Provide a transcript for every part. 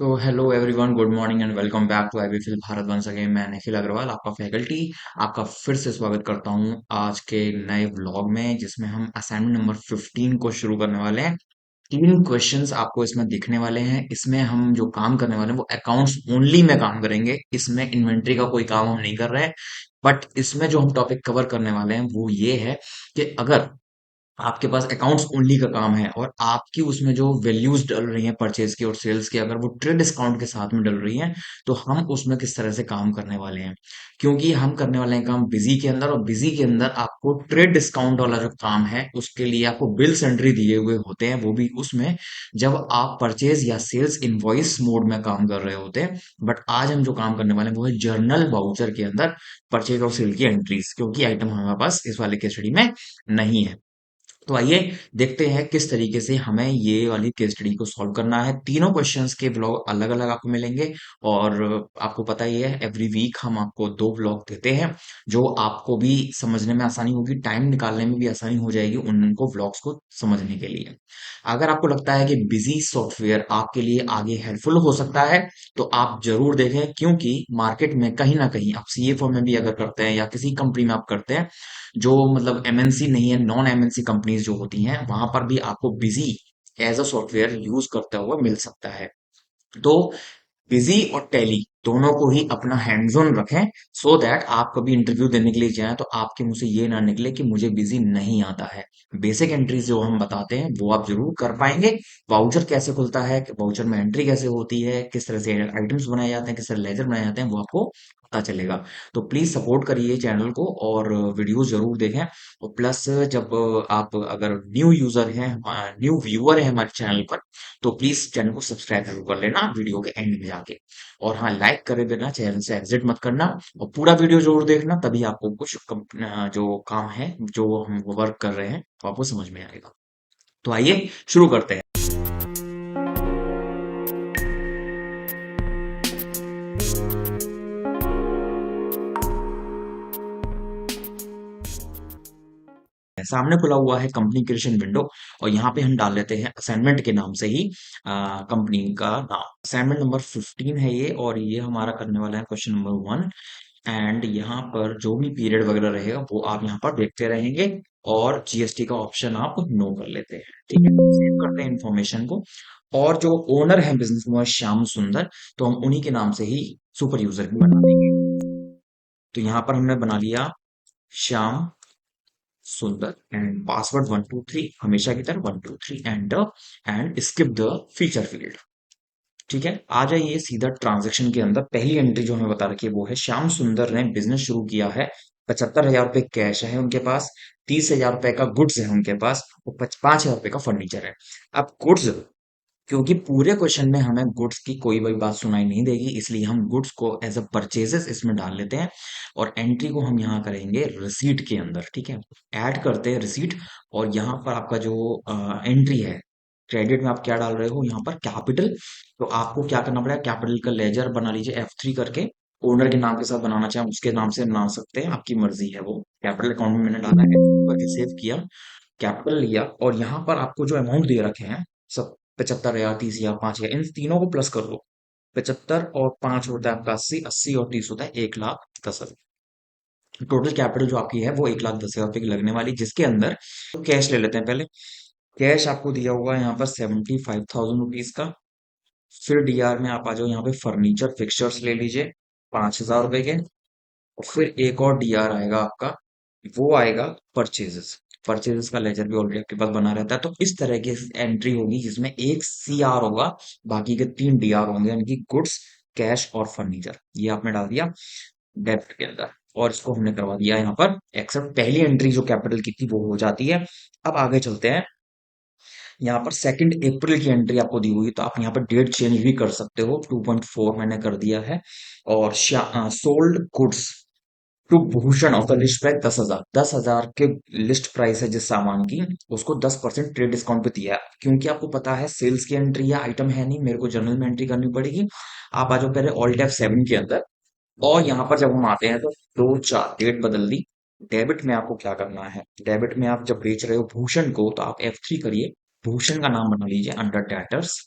तो hello everyone, good morning and welcome back to IBL Bharat. Once again मैं निखिल अग्रवाल, आपका faculty. आपका फिर से स्वागत करता हूं आज के नए व्लॉग में, जिसमें हम असाइनमेंट नंबर 15 को शुरू करने वाले हैं। तीन क्वेश्चंस आपको इसमें दिखने वाले हैं। इसमें हम जो काम करने वाले हैं वो अकाउंट्स ओनली में काम करेंगे। इसमें इन्वेंट्री का कोई काम हम नहीं कर रहे हैं। बट इसमें जो हम टॉपिक कवर करने वाले हैं वो ये है कि अगर आपके पास अकाउंट्स ओनली का काम है और आपकी उसमें जो वैल्यूज डल रही हैं परचेज की और सेल्स की, अगर वो ट्रेड डिस्काउंट के साथ में डल रही हैं, तो हम उसमें किस तरह से काम करने वाले हैं। क्योंकि हम करने वाले हैं काम बिजी के अंदर, और बिजी के अंदर आपको ट्रेड डिस्काउंट वाला जो काम है उसके लिए आपको बिल्स एंट्री दिए हुए होते हैं, वो भी उसमें जब आप परचेज या सेल्स इनवॉइस मोड में काम कर रहे होते हैं। बट आज हम जो काम करने वाले हैं वो है जर्नल वाउचर के अंदर परचेज और सेल की एंट्रीज, क्योंकि आइटम हमारे पास इस वाले केस स्टडी में नहीं है। तो आइए देखते हैं किस तरीके से हमें ये वाली केस स्टडी को सॉल्व करना है। तीनों क्वेश्चंस के ब्लॉग अलग अलग आपको मिलेंगे, और आपको पता ही है एवरी वीक हम आपको दो ब्लॉग देते हैं, जो आपको भी समझने में आसानी होगी, टाइम निकालने में भी आसानी हो जाएगी उनको ब्लॉग्स को समझने के लिए। अगर आपको लगता है कि बिजी सॉफ्टवेयर आपके लिए आगे हेल्पफुल हो सकता है, तो आप जरूर देखें, क्योंकि मार्केट में कहीं ना कहीं आप सीए फॉर्म में भी अगर करते हैं या किसी कंपनी में आप करते हैं जो मतलब एमएनसी नहीं है, नॉन एमएनसी कंपनीज जो होती हैं, वहां पर भी आपको Busy as a software use करता हुआ मिल सकता है। तो बिजी और टैली दोनों को ही अपना हैंड्स ऑन रखें, सो दैट आप कभी इंटरव्यू देने के लिए जाएं तो आपके मुंह से ये ना निकले कि मुझे बिजी नहीं आता है। बेसिक एंट्रीज जो हम बताते हैं वो आप जरूर कर पाएंगे। वाउचर कैसे खुलता है, वाउचर में एंट्री कैसे होती है, किस तरह से आइटम्स बनाए जाते हैं, किस तरह लेजर बनाए जाते हैं, वो आपको पता चलेगा। तो प्लीज सपोर्ट करिए चैनल को और वीडियो जरूर देखें। और प्लस जब आप अगर न्यू यूजर हैं, न्यू व्यूअर है हमारे चैनल पर, तो प्लीज चैनल को सब्सक्राइब जरूर कर लेना वीडियो के एंड में जाके। और हाँ, लाइक कर देना, चैनल से एग्जिट मत करना, और पूरा वीडियो जरूर देखना, तभी आपको कुछ जो काम है, जो हम वर्क कर रहे हैं, वो आपको समझ में आएगा। तो आइए शुरू करते हैं। सामने खुला हुआ है कंपनी क्रिएशन विंडो, और यहाँ पे हम डाल लेते हैं असाइनमेंट के नाम से ही कंपनी का नाम। असाइनमेंट नंबर 15 है ये, और ये हमारा करने वाला है क्वेश्चन नंबर 1। एंड यहाँ पर जो भी पीरियड वगैरह रहेगा वो आप यहाँ पर देखते रहेंगे, और जीएसटी का ऑप्शन आप नो कर लेते हैं। ठीक है, सेव करते हैं इन्फॉर्मेशन को। और जो ओनर है बिजनेस वो है श्याम सुंदर, तो हम उन्हीं के नाम से ही सुपर यूजर भी बना देंगे। तो यहाँ पर हमने बना लिया श्याम सुंदर, एंड पासवर्ड 123, हमेशा की तरह 123, and skip the feature field. ठीक है, आ जाइए सीधा ट्रांजैक्शन के अंदर। पहली एंट्री जो हमें बता रखी है वो है श्याम सुंदर ने बिजनेस शुरू किया है, 75,000 रुपए कैश है उनके पास, 30,000 रुपए का गुड्स है उनके पास, और 5,000 रुपए का फर्नीचर है। अब गुड्स, क्योंकि पूरे क्वेश्चन में हमें गुड्स की कोई भी बात सुनाई नहीं देगी, इसलिए हम गुड्स को एज अ परचेजेस इसमें डाल लेते हैं, और एंट्री को हम यहाँ करेंगे रिसीट के अंदर। ठीक है, ऐड करते हैं रिसीट। और यहाँ पर आपका जो एंट्री है, क्रेडिट में आप क्या डाल रहे हो, यहाँ पर कैपिटल। तो आपको क्या करना पड़ेगा, कैपिटल का लेजर बना लीजिए F3 करके। ओनर के नाम के साथ बनाना चाहें उसके नाम से बना सकते हैं, आपकी मर्जी है। वो कैपिटल अकाउंट में मैंने डाला है, करके सेव किया, कैपिटल लिया, और यहाँ पर आपको जो अमाउंट दे रखे हैं सब, 75,000, 30,000, 5,000, इन तीनों को प्लस कर दो। 75 और 5 होता है आपका 80, 80 और 30 होता है 1,10,000। टोटल कैपिटल जो आपकी है वो 1,10,000 रुपए की लगने वाली, जिसके अंदर तो कैश ले लेते हैं पहले। कैश आपको दिया हुआ है यहाँ पर 75,000 रुपीज का। फिर डीआर में आप आ जाओ, यहाँ पे फर्नीचर फिक्सचर्स ले लीजिए 5,000 रुपए के। और फिर एक और डीआर आएगा आपका, वो आएगा परचेजेस। परचेजेस का लेजर भी ऑलरेडी आपके पास बना रहता है। तो इस तरह की एंट्री होगी जिसमें एक सीआर होगा, बाकी के तीन डीआर होंगे, यानी कि गुड्स, कैश और फर्नीचर। ये आपने डाल दिया डेब्ट के अंदर, और इसको हमने करवा दिया यहाँ पर एक्सेप्ट। पहली एंट्री जो कैपिटल की थी वो हो जाती है। अब आगे चलते हैं। यहाँ पर 2 अप्रैल की एंट्री आपको दी हुई है, तो आप यहाँ पर डेट चेंज भी कर सकते हो। 2.4 मैंने कर दिया है। और sold goods to Bhushan of the list price 10,000, 10,000 के लिस्ट प्राइस है जिस सामान की, उसको 10% ट्रेड डिस्काउंट पे दिया है। क्योंकि आपको पता है सेल्स की एंट्री या आइटम है नहीं, मेरे को जर्नल में एंट्री करनी पड़ेगी। आप आ जाओ पहले ऑल टैब 7 के अंदर, और यहाँ पर जब हम आते हैं तो 2 4 डेट बदल दी। डेबिट में आपको क्या करना है, डेबिट में आप जब बेच रहे हो भूषण को, तो आप F3 करिए, भूषण का नाम बना लीजिए अंडर डेटर्स।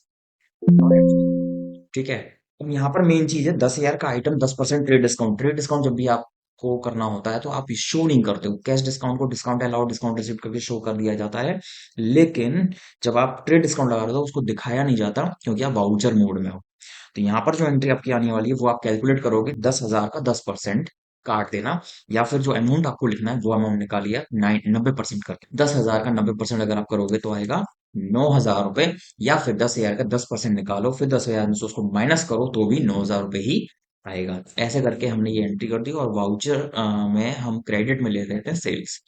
ठीक है। अब यहाँ पर मेन चीज है 10,000 का item 10% trade discount. Trade discount जब भी आपको करना होता है तो आप शो नहीं करते हो। कैश डिस्काउंट को डिस्काउंट अलाउड डिस्काउंट रिसीव करके शो कर दिया जाता है, लेकिन जब आप ट्रेड डिस्काउंट लगा रहे हो तो उसको दिखाया नहीं जाता क्योंकि आप वाउचर मोड में हो। तो यहाँ पर जो एंट्री आपकी आने वाली है वो आप कैलकुलेट करोगे 10,000 का 10% काट देना, या फिर जो अमाउंट आपको लिखना है वो अमाउंट निकालिए 90% करके। 10,000 का 90% अगर आप करोगे तो आएगा 9,000 रुपए, या फिर 10,000 का 10% निकालो फिर 10,000 में से उसको माइनस करो तो भी 9,000 रुपए ही आएगा। ऐसे करके हमने ये एंट्री कर दी, और वाउचर में हम क्रेडिट में ले लेते हैं सेल्स।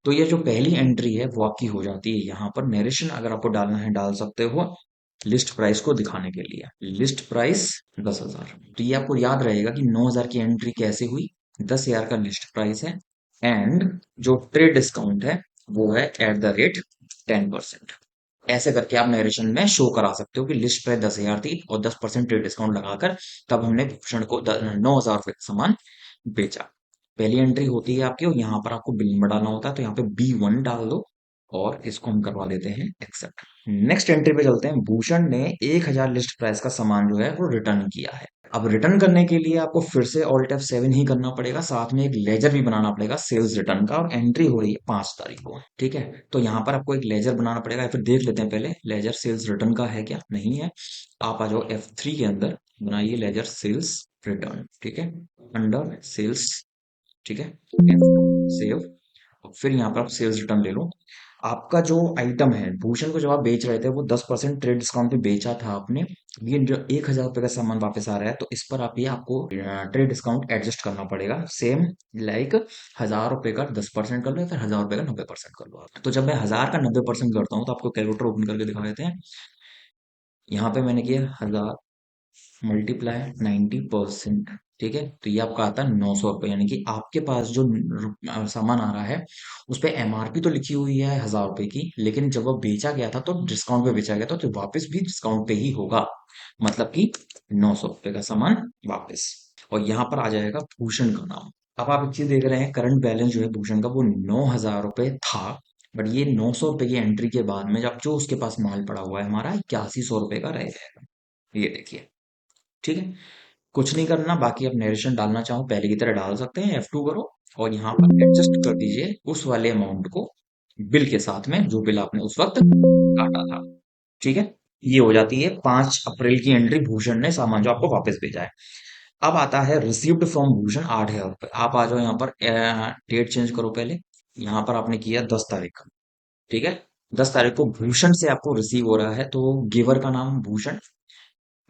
तो ये जो पहली एंट्री है वो आपकी हो जाती है। यहाँ पर नरेशन अगर आपको डालना है डाल सकते हो, लिस्ट प्राइस को दिखाने के लिए। List price 10,000। तो ये आपको याद रहेगा कि 9,000 की एंट्री कैसे हुई। 10,000 का लिस्ट प्राइस है, एंड जो ट्रेड डिस्काउंट है वो है एट द रेट 10%। ऐसे करके आप नरेशन में शो करा सकते हो कि लिस्ट प्राइस 10,000 थी और 10% ट्रेड डिस्काउंट लगाकर तब हमने भूषण को 9,000 रुपए का सामान बेचा। पहली एंट्री होती है आपकी, और यहाँ पर आपको बिल नंबर डालना होता है, तो यहाँ पे B1 डाल दो और इसको हम करवा देते हैं एक्सेप्ट। नेक्स्ट एंट्री पे चलते हैं। भूषण ने 1,000 लिस्ट प्राइस का सामान जो है वो रिटर्न किया है। अब रिटर्न करने के लिए आपको फिर से ऑल्ट F7 ही करना पड़ेगा, साथ में एक लेजर भी बनाना पड़ेगा सेल्स रिटर्न का, और एंट्री हो रही है 5 तारीख को। ठीक है, तो यहाँ पर आपको एक लेजर बनाना पड़ेगा, या फिर देख लेते हैं पहले लेजर सेल्स रिटर्न का है क्या, नहीं है। आप आ जाओ F3 के अंदर, बनाइए लेजर सेल्स रिटर्न। ठीक है, अंडर सेल्स। ठीक है, सेव। फिर यहाँ पर आप सेल्स रिटर्न ले लो। आपका जो आइटम है भूषण को जब आप बेच रहे थे वो 10% ट्रेड डिस्काउंट पे बेचा था आपने। ये जो 1,000 रुपए का सामान वापस आ रहा है तो इस पर आप ये आपको ट्रेड डिस्काउंट एडजस्ट करना पड़ेगा। सेम लाइक 1,000 रुपए का 10% कर लो, या फिर 1,000 रुपए का 90% कर लो आप। तो जब मैं 1,000 का 90% करता हूँ तो आपको कैलकुलेटर ओपन करके दिखा देते हैं। यहाँ पे मैंने किया 1,000 मल्टीप्लाई 90%। ठीक है, तो ये आपका आता है 900 रुपये। यानी कि आपके पास जो सामान आ रहा है उस पे एमआरपी तो लिखी हुई है 1,000 रुपए की, लेकिन जब वो बेचा गया था तो डिस्काउंट पे बेचा गया था, तो वापस भी डिस्काउंट पे ही होगा। मतलब कि 900 रुपये का सामान वापस। और यहाँ पर आ जाएगा भूषण का नाम। अब आप एक चीज देख रहे हैं, करंट बैलेंस जो है भूषण का वो 9,000 रुपये था, बट ये 900 रुपये की एंट्री के बाद में जब जो उसके पास माल पड़ा हुआ है हमारा 8100 रुपये का रह जाएगा। ये देखिए। ठीक है, कुछ नहीं करना, बाकी आप नरेशन डालना चाहो पहले की तरह डाल सकते हैं, F2 करो और यहाँ पर एडजस्ट कर दीजिए उस वाले अमाउंट को बिल के साथ में जो बिल आपने उस वक्त काटा था। ठीक है, ये हो जाती है 5 अप्रैल की एंट्री। भूषण ने सामान जो आपको वापस भेजा है। अब आता है रिसीव्ड फ्रॉम भूषण 8,000 रुपए। आप आ जाओ यहाँ पर, डेट चेंज करो पहले। यहाँ पर आपने किया 10 तारीख। ठीक है, 10 तारीख को भूषण से आपको रिसीव हो रहा है, तो गिवर का नाम भूषण।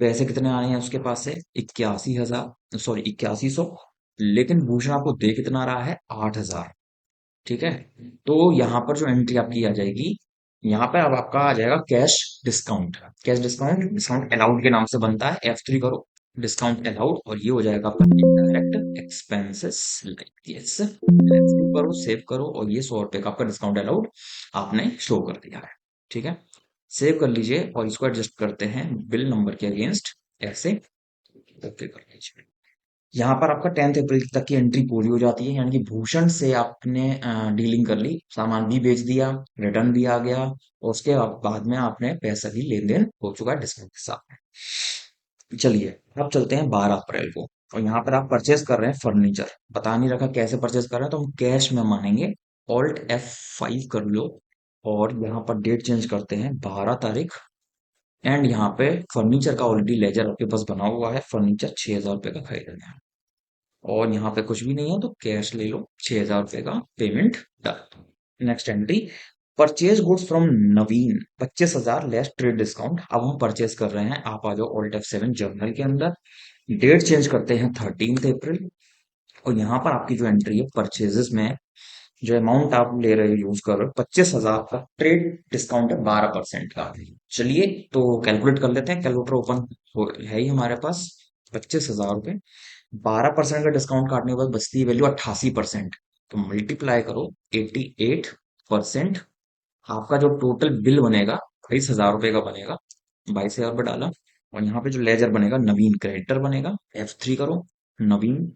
पैसे कितने आए हैं उसके पास से 81,000, सॉरी 8100। लेकिन भूषण आपको दे कितना रहा है 8,000। ठीक है, तो यहाँ पर जो एंट्री आपकी आ जाएगी, यहाँ पर अब आपका आ जाएगा cash discount. Cash discount discount allowed के नाम से बनता है, F3 करो डिस्काउंट अलाउड, और ये हो जाएगा आपका indirect expenses like this. F2 करो, सेव करो, और ये 100 रुपए का आपका डिस्काउंट अलाउड आपने शो कर दिया है। ठीक है, सेव कर लीजिए और इसको एडजस्ट करते हैं बिल नंबर के अगेंस्ट। ऐसे ओके कर लीजिए। यहाँ पर आपका 10 अप्रैल तक की एंट्री पूरी हो जाती है, यानी कि भूषण से आपने डीलिंग कर ली, सामान भी बेच दिया, रिटर्न भी आ गया, और उसके बाद में आपने पैसा भी लेन देन हो चुका है डिस्काउंट के साथ में। चलिए, अब चलते हैं 12 अप्रैल को, और यहाँ पर आप परचेज कर रहे हैं फर्नीचर। बता नहीं रखा कैसे परचेज कर रहे हैं, तो हम कैश में मानेंगे। ऑल्ट F5 कर लो, और यहाँ पर डेट चेंज करते हैं 12 तारीख। एंड यहाँ पे फर्नीचर का ऑलरेडी लेजर आपके पास बना हुआ है, फर्नीचर 6,000 रुपए का खरीदना है, और यहाँ पे कुछ भी नहीं है तो कैश ले लो, 6,000 रुपए का payment done. Next entry, purchase goods from Naveen 25,000 less trade discount. अब हम परचेज कर रहे हैं, आप आ जाओ ऑल्ट F7 जर्नल के अंदर, डेट चेंज करते हैं 13 अप्रैल। और यहाँ पर आपकी जो एंट्री है परचेजेस में, जो अमाउंट आप ले रहे हो यूज कर रहे हो 25,000 का, ट्रेड डिस्काउंट है 12% का। चलिए, तो कैलकुलेट कर लेते हैं, कैलकुलेटर ओपन है ही हमारे पास। 25,000 रुपए 12% का डिस्काउंट काटने के बाद बचती है वैल्यू 88%। तो मल्टीप्लाई करो 88%। आपका जो टोटल बिल बनेगा 22,000 रुपए का बनेगा। 22,000 रुपये डाला, और यहाँ पे जो लेजर बनेगा नवीन क्रेडिटर बनेगा। F3 करो, नवीन,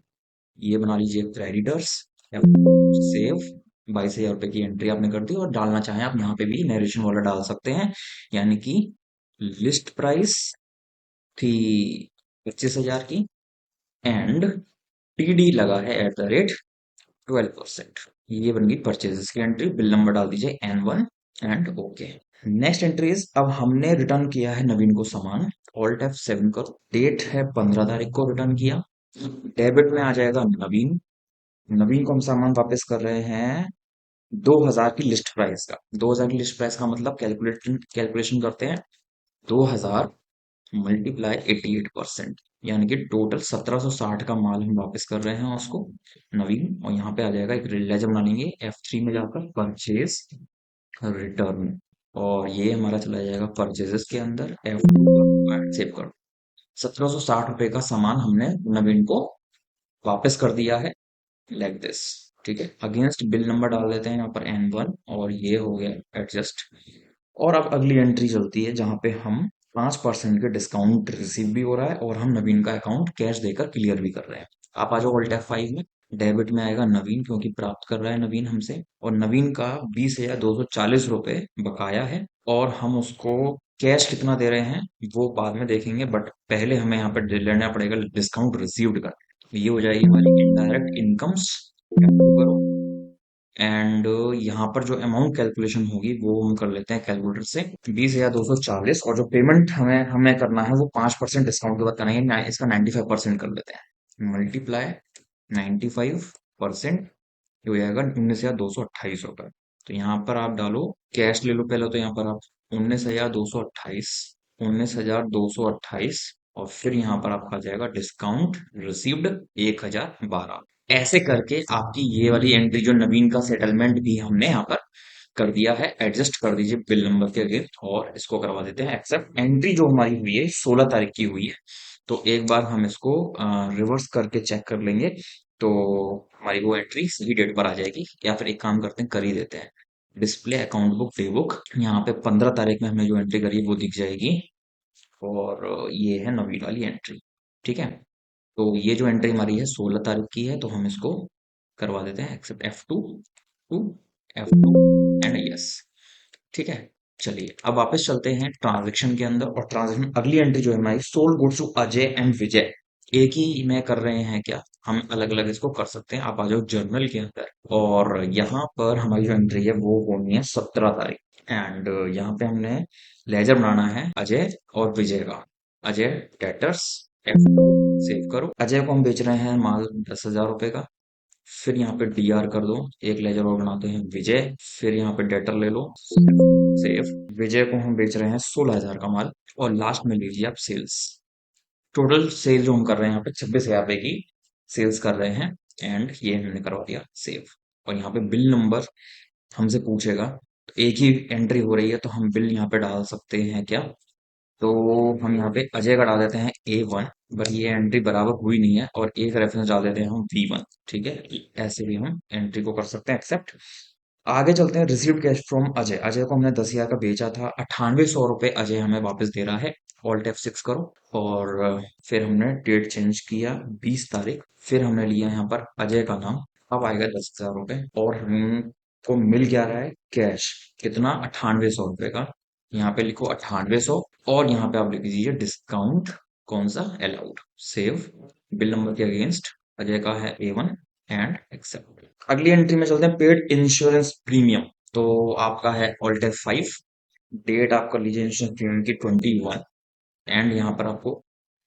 ये बना लीजिए क्रेडिटर्स। सेव। 22,000 रुपए की एंट्री आपने कर दी, और डालना चाहें आप यहाँ पे भी नरेशन वाला डाल सकते हैं, यानी कि लिस्ट प्राइस थी 25,000 की, एंड टीडी लगा है एट द रेट 12%। ये बन गई परचेजेस की एंट्री। बिल नंबर डाल दीजिए N1 and okay. Next entry is, अब हमने रिटर्न किया है नवीन को सामान। ऑल्ट F7 करो। डेट है 15 तारीख को रिटर्न किया। डेबिट में आ जाएगा नवीन। नवीन को हम सामान वापस कर रहे हैं 2000 की लिस्ट प्राइस का। 2000 की लिस्ट प्राइस का मतलब कैलकुलेशन करते हैं। 2000 मल्टीप्लाई 88%, यानी कि टोटल 1760 का माल हम वापस कर रहे हैं उसको नवीन। और यहाँ पे आ जाएगा एक लेजर बना लेंगे F3 में जाकर, परचेज रिटर्न, और ये हमारा चला जाएगा परचेजेस के अंदर। F2 सेव करो। 1760 रुपए का सामान हमने नवीन को वापस कर दिया है, लाइक दिस। ठीक है, अगेंस्ट बिल नंबर डाल देते हैं यहाँ पर N1, और ये हो गया एडजस्ट। और अब अगली एंट्री चलती है जहां पे हम 5% के डिस्काउंट रिसीव भी हो रहा है, और हम नवीन का अकाउंट कैश देकर क्लियर भी कर रहे हैं। आप आ जाओ ऑल्ट F5 में। डेबिट में आएगा नवीन, क्योंकि प्राप्त कर रहा है नवीन हमसे, और नवीन का 20,240 रुपए बकाया है, और हम उसको कैश कितना दे रहे हैं वो बाद में देखेंगे, बट पहले हमें यहाँ पर लेना पड़ेगा डिस्काउंट रिसीव्ड का। ये हो जाएगी हमारी इनडायरेक्ट इनकम्स। एंड यहाँ पर जो अमाउंट कैलकुलेशन होगी वो हम कर लेते हैं कैलकुलेटर से। 20,240, और जो पेमेंट हमें हमें करना है वो 5% डिस्काउंट के बाद करना है, इसका 95% कर लेते हैं। मल्टीप्लाई 95%, ये हो जाएगा 19,228 रुपए। तो यहाँ पर आप डालो, कैश ले लो पहले, तो यहाँ पर आप 19,228, 19,228, और फिर यहाँ पर आपका आ जाएगा डिस्काउंट रिसीव्ड 1,012। ऐसे करके आपकी ये वाली एंट्री जो नवीन का सेटलमेंट भी हमने यहाँ पर कर दिया है। एडजस्ट कर दीजिए बिल नंबर के अगेंस्ट, और इसको करवा देते हैं एक्सेप्ट। एंट्री जो हमारी हुई है 16 तारीख की हुई है, तो एक बार हम इसको रिवर्स करके चेक कर लेंगे, तो हमारी वो एंट्री सही डेट पर आ जाएगी। या फिर एक काम करते हैं, कर ही देते हैं। डिस्प्ले अकाउंट बुक पे बुक, यहाँ पे 15 तारीख में हमने जो एंट्री करी है वो दिख जाएगी, और ये है नवीन वाली एंट्री। ठीक है, तो ये जो एंट्री हमारी है 16 तारीख की है, तो हम इसको करवा देते हैं accept to F2 and yes. ठीक है, चलिए अब वापस चलते हैं ट्रांजैक्शन के अंदर। और ट्रांजैक्शन अगली एंट्री जो है हमारी, sold goods to Ajay and Vijay. एक ही में कर रहे हैं क्या, हम अलग अलग इसको कर सकते हैं। आप आ जाओ जर्नल के अंदर, और यहाँ पर हमारी जो एंट्री है वो होनी है 17 तारीख। एंड यहाँ पे हमने लेजर बनाना है अजय और विजय का। अजय डेटर्स, F2 सेव करो। अजय को हम बेच रहे हैं माल 10,000 रुपए का। फिर यहाँ पे DR कर दो। एक लेजर और बनाते हैं विजय, फिर यहाँ पे डेटर ले लो, सेव। विजय को हम बेच रहे हैं 16,000 का माल, और लास्ट में लीजिए आप सेल्स। टोटल सेल जो हम कर रहे हैं यहाँ पे 26,000 रुपए की सेल्स कर रहे हैं, एंड ये हमने करवा दिया सेव। और यहाँ पे बिल नंबर हमसे पूछेगा, तो एक ही एंट्री हो रही है तो हम बिल यहाँ पे डाल सकते हैं क्या, तो हम यहाँ पे अजय का डाल देते हैं A1, बट ये एंट्री बराबर हुई नहीं है, और एक रेफरेंस डाल देते हैं हम V1। ठीक है, ऐसे भी हम एंट्री को कर सकते हैं एक्सेप्ट। आगे चलते हैं, received cash from Ajay. Ajay को हमने 10,000 का बेचा था, 9800 रुपए अजय हमें वापस दे रहा है। ऑल्ट F6 करो, और फिर हमने डेट चेंज किया 20 तारीख। फिर हमने लिया यहाँ पर अजय का नाम। अब आएगा 10,000 रुपए, और हमको मिल क्या रहा है, कैश कितना, 9800 रुपए का। यहाँ पे लिखो 9800, और यहाँ पे आप लिख दीजिए डिस्काउंट कौन सा, अलाउड, सेव। बिल नंबर के अगेंस्ट अजय का है A1 एंड एक्सेप्ट। अगली एंट्री में चलते हैं, पेड इंश्योरेंस प्रीमियम। तो आपका है ऑल्ट F5। डेट आप कर लीजिए इंश्योरेंस प्रीमियम की 21, एंड यहाँ पर आपको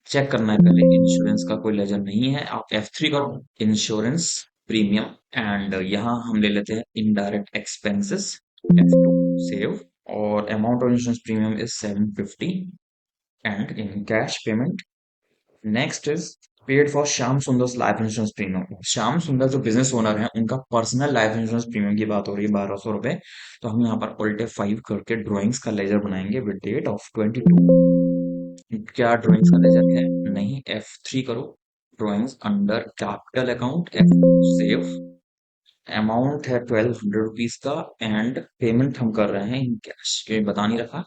चेक करना है पहले इंश्योरेंस का कोई लेजर नहीं है, आप F3 करो, इंश्योरेंस प्रीमियम। एंड यहाँ हम ले लेते हैं इनडायरेक्ट एक्सपेंसेस, F2 सेव। और amount of insurance premium is 750, and in cash payment. Next is paid for Shyam सुंदर लाइफ इंश्योरेंस प्रीमियम। श्याम सुंदर जो बिजनेस ओनर है उनका पर्सनल लाइफ इंश्योरेंस प्रीमियम की बात हो रही है, 1200 रुपए। तो हम यहाँ पर ऑल्ट F5 करके ड्राइंग्स का लेजर बनाएंगे विद डेट ऑफ 22। क्या ड्राइंग्स का लेजर है, नहीं, F3 करो, drawings under capital account, F2 save. Amount है 1200 रुपीज का, एंड पेमेंट हम कर रहे हैं इन कैश, ये बता नहीं रखा।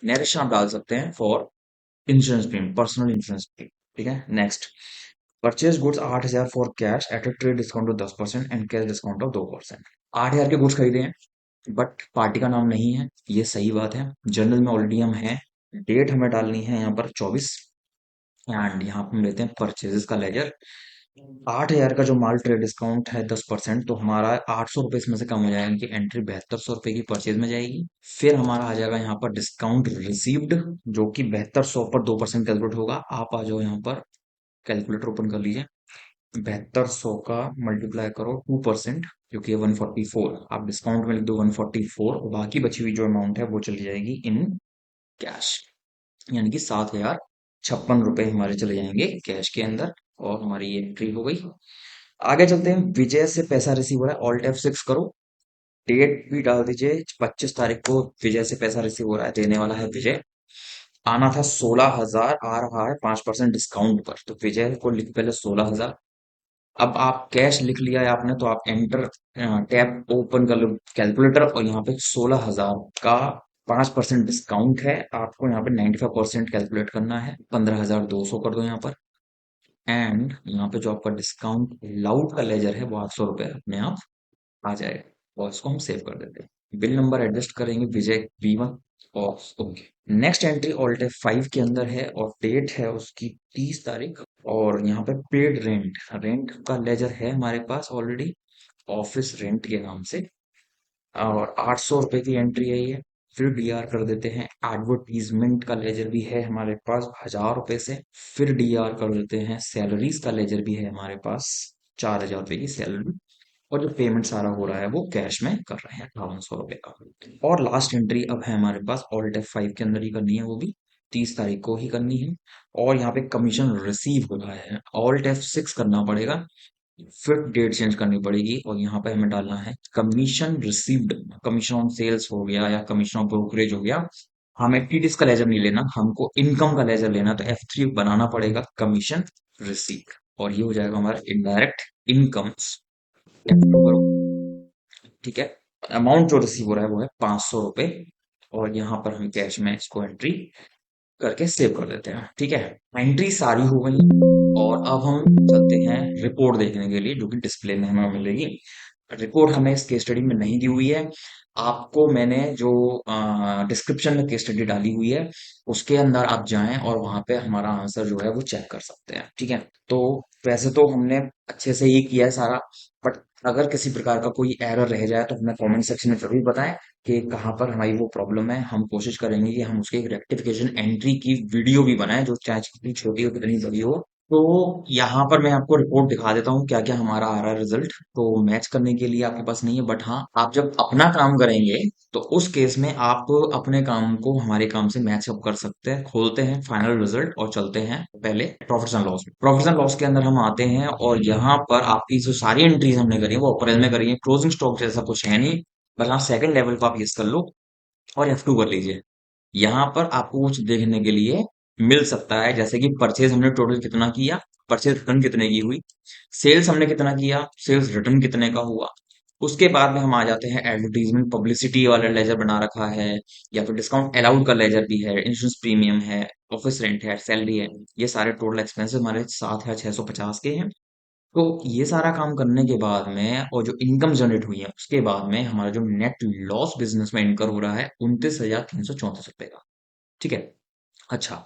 नरेशन आप डाल सकते हैं for insurance premium, personal insurance premium. ठीक है, next, purchase goods 8,000 for cash at a trade discount of 10% and cash discount of 2%। 8,000 के गुड्स खरीदे हैं, बट पार्टी का नाम नहीं है, ये सही बात है। जर्नल में ऑलरेडी हम हैं। डेट हमें डालनी है यहाँ पर 24, एंड यहाँ पे हम लेते हैं परचेजेस का लेजर। 8,000 का जो माल ट्रेड डिस्काउंट है 10%, तो हमारा 800 रुपये इसमें से कम हो जाएगा कि एंट्री 7200 रुपये की परचेज में जाएगी। फिर हमारा आ जाएगा यहाँ पर डिस्काउंट रिसीव्ड, जो कि 7200 पर 2% कैलकुलेट होगा। आप आ जाओ यहाँ पर, कैलकुलेटर ओपन कर लीजिए। 7200 का मल्टीप्लाई करो 2%, जो कि है 144। आप डिस्काउंट में लिख दो 144, और बाकी बची हुई जो अमाउंट है वो चली जाएगी इन कैश, यानी कि 7,056 रुपये हमारे चले जाएंगे कैश के अंदर। और हमारी ये एंट्री हो गई। आगे चलते हैं। विजय से पैसा रिसीव हो रहा है, ऑल्ट F6 करो। डेट भी डाल दीजिए, 25 तारीख को विजय से पैसा रिसीव हो रहा है, देने वाला है विजय। आना था 16,000, आ रहा है 5% डिस्काउंट पर, तो विजय को लिख पहले 16,000। अब आप कैश लिख लिया है आपने, तो आप एंटर टैब ओपन कर लो कैलकुलेटर, और यहाँ पे 16,000 का 5% डिस्काउंट है। आपको यहाँ पे 95% कैलकुलेट करना है, 15,200 कर दो यहाँ पर। एंड यहाँ पे जो आपका डिस्काउंट लाउड का लेजर है वो 800 रुपये अपने आप आ जाएगा, और इसको हम सेव कर देते हैं। बिल नंबर एडजस्ट करेंगे विजय B1, और okay. Next entry alt F5 के अंदर है, और डेट है उसकी 30 तारीख। और यहाँ पे पेड रेंट, रेंट का लेजर है हमारे पास ऑलरेडी, ऑफिस रेंट के नाम से, और 800 रुपये की एंट्री है ये। फिर डीआर कर देते हैं। एडवर्टीजमेंट का लेजर भी है हमारे पास 1,000 रुपये से। फिर डीआर कर देते हैं। सैलरीज का लेजर भी है हमारे पास, 4,000 रुपये की सैलरी। और जो पेमेंट सारा हो रहा है वो कैश में कर रहे हैं, 5,800 रुपये का। और लास्ट एंट्री अब है हमारे पास ऑल्ट F5 के अंदर ही करनी है, वो भी 30 तारीख को ही करनी है। और यहाँ पे कमीशन रिसीव हो रहा है, ऑल्ट F6 करना पड़ेगा। फिर डेट चेंज करनी पड़ेगी, और यहाँ पे हमें डालना है commission received. Commission on sales हो गया या कमीशन ऑन ब्रोकरेज हो गया, हमें टीडीएस का लेजर नहीं लेना, हमको इनकम का लेजर लेना। तो F3 बनाना पड़ेगा कमीशन रिसीव, और ये हो जाएगा हमारा इनडायरेक्ट इनकम। ठीक है। अमाउंट जो रिसीव हो रहा है वो है 500 रुपये, और यहाँ पर हम कैश में इसको एंट्री करके सेव कर देते हैं। ठीक है, एंट्री सारी हो गई। और अब हम चलते हैं रिपोर्ट देखने के लिए, जो कि डिस्प्ले में हमें मिलेगी। रिपोर्ट हमें इस केस स्टडी में नहीं दी हुई है। आपको मैंने जो डिस्क्रिप्शन में केस स्टडी डाली हुई है, उसके अंदर आप जाएं और वहां पे हमारा आंसर जो है वो चेक कर सकते हैं। ठीक है, तो वैसे तो हमने अच्छे से ही किया है सारा, बट अगर किसी प्रकार का कोई एरर रह जाए तो हमें कमेंट सेक्शन में जरूर बताएं कि कहाँ पर हमारी वो प्रॉब्लम है। हम कोशिश करेंगे कि हम उसके एक रेक्टिफिकेशन एंट्री की वीडियो भी बनाएं, जो चाहे कितनी छोटी हो कितनी बड़ी हो। तो यहाँ पर मैं आपको रिपोर्ट दिखा देता हूँ क्या क्या हमारा आ रहा है रिजल्ट। तो मैच करने के लिए आपके पास नहीं है, बट हाँ, आप जब अपना काम करेंगे तो उस केस में आप अपने काम को हमारे काम से मैच अप कर सकते हैं। खोलते हैं फाइनल रिजल्ट और चलते हैं पहले प्रॉफिट्स एंड लॉस में। प्रॉफिट्स एंड लॉस के अंदर हम आते हैं, और यहाँ पर आपकी जो सारी एंट्रीज हमने करी है वो अप्रैल में करी है। क्लोजिंग स्टॉक जैसा कुछ है नहीं, बस हाँ सेकंड लेवल को आप यस कर लो और F2 कर लीजिए। यहाँ पर आपको कुछ देखने के लिए मिल सकता है, जैसे कि परचेज हमने टोटल कितना किया, परचेज रिटर्न कितने की हुई, सेल्स हमने कितना किया, सेल्स रिटर्न कितने का हुआ। उसके बाद में हम आ जाते हैं एडवर्टीजमेंट पब्लिसिटी वाला लेजर बना रखा है, या फिर डिस्काउंट अलाउड का लेजर भी है, इंश्योरेंस प्रीमियम है, ऑफिस रेंट है, सैलरी है। ये सारे टोटल एक्सपेंसेस हमारे 7,650 के हैं। तो ये सारा काम करने के बाद में, और जो इनकम जनरेट हुई है उसके बाद में, हमारा जो नेट लॉस बिजनेस में इनकर हो रहा है 29,334 रुपए का। ठीक है। अच्छा,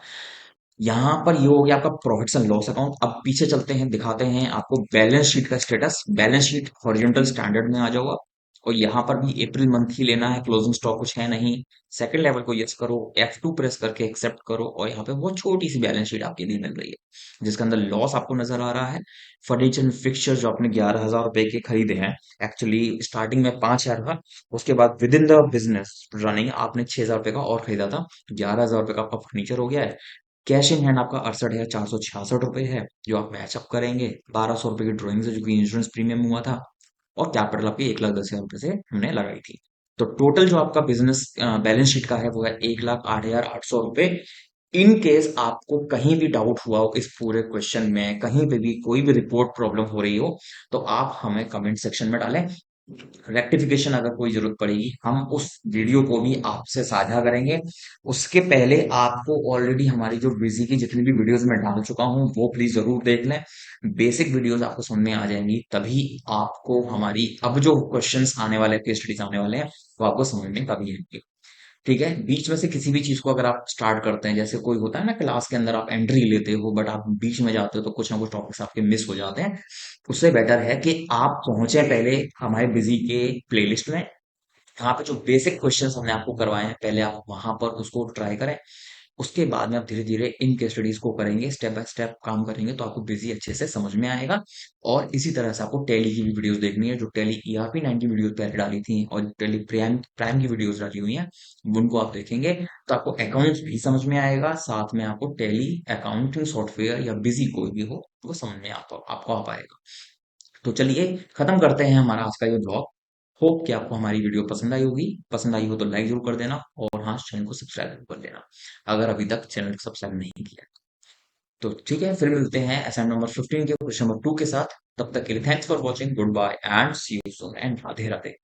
यहाँ पर ये हो गया आपका प्रॉफिट्स एंड लॉस अकाउंट। अब पीछे चलते हैं, दिखाते हैं आपको बैलेंस शीट का status. Balance sheet horizontal standard में आ जाओ आप, और यहाँ पर भी अप्रैल मंथ ही लेना है, क्लोजिंग स्टॉक कुछ है नहीं। सेकंड लेवल को यस करो, F2 प्रेस करके एक्सेप्ट करो, और यहाँ पे बहुत छोटी सी बैलेंस शीट आपके लिए मिल रही है, जिसके अंदर लॉस आपको नजर आ रहा है। फर्नीचर एंड फिक्सचर जो आपने 11,000 रुपए के खरीदे हैं, एक्चुअली स्टार्टिंग में 5,000 था, उसके बाद with in the business running आपने 6,000 रुपए का और खरीदा था, 11,000 रुपए का आपका फर्नीचर हो गया है। कैश इन हैंड आपका 68,466 रुपए है, जो आप मैचअप करेंगे 1,200 रुपए की ड्रॉइंग से, जो कि इंश्योरेंस प्रीमियम हुआ था। और कैपिटल आपकी 1,10,000 रुपए से हमने लगाई थी। तो टोटल जो आपका बिजनेस बैलेंस शीट का है वो है 1,08,800 रुपए। इन केस आपको कहीं भी डाउट हुआ हो इस पूरे क्वेश्चन में, कहीं पे भी कोई भी रिपोर्ट प्रॉब्लम हो रही हो, तो आप हमें कमेंट सेक्शन में डालें। रेक्टिफिकेशन अगर कोई जरूरत पड़ेगी, हम उस वीडियो को भी आपसे साझा करेंगे। उसके पहले आपको ऑलरेडी हमारी जो बिजी की जितनी भी वीडियोस मैं डाल चुका हूं वो प्लीज जरूर देख लें। बेसिक वीडियोस आपको समझ में आ जाएंगी, तभी आपको हमारी अब जो क्वेश्चंस आने वाले, केस स्टडीज आने वाले हैं, वो आपको समझ में तभी आएंगे। ठीक है, बीच में से किसी भी चीज को अगर आप स्टार्ट करते हैं, जैसे कोई होता है ना क्लास के अंदर आप एंट्री लेते हो बट आप बीच में जाते हो तो कुछ ना कुछ टॉपिक्स आपके मिस हो जाते हैं। उससे बेटर है कि आप पहुंचे पहले हमारे बिजी के प्लेलिस्ट में। यहाँ पे जो बेसिक क्वेश्चंस हमने आपको करवाए हैं पहले आप वहां पर उसको ट्राई करें। उसके बाद में आप धीरे धीरे इन केस स्टडीज को करेंगे, स्टेप बाय स्टेप काम करेंगे तो आपको बेसिक अच्छे से समझ में आएगा। और इसी तरह से आपको टैली की भी वीडियोस देखनी है, जो टैली ईआरपी 9 की वीडियोस पहले डाली थी और टैली प्राइम प्राइम की वीडियोस डाली हुई हैं, उनको आप देखेंगे तो आपको अकाउंट्स भी समझ में आएगा, साथ में आपको टैली अकाउंटिंग सॉफ्टवेयर या बिजी कोई भी हो वो समझ में आपको आ पाएगा। तो चलिए खत्म करते हैं हमारा आज का ये ब्लॉग। होप कि आपको हमारी वीडियो पसंद आई होगी। पसंद आई हो तो लाइक जरूर कर देना और हाँ, चैनल को सब्सक्राइब जरूर कर देना अगर अभी तक चैनल को सब्सक्राइब नहीं किया। तो ठीक है, फिर मिलते हैं असाइनमेंट नंबर 15 के क्वेश्चन नंबर 2 के साथ। तब तक के लिए thanks for watching, goodbye and see you soon and Radhe Radhe.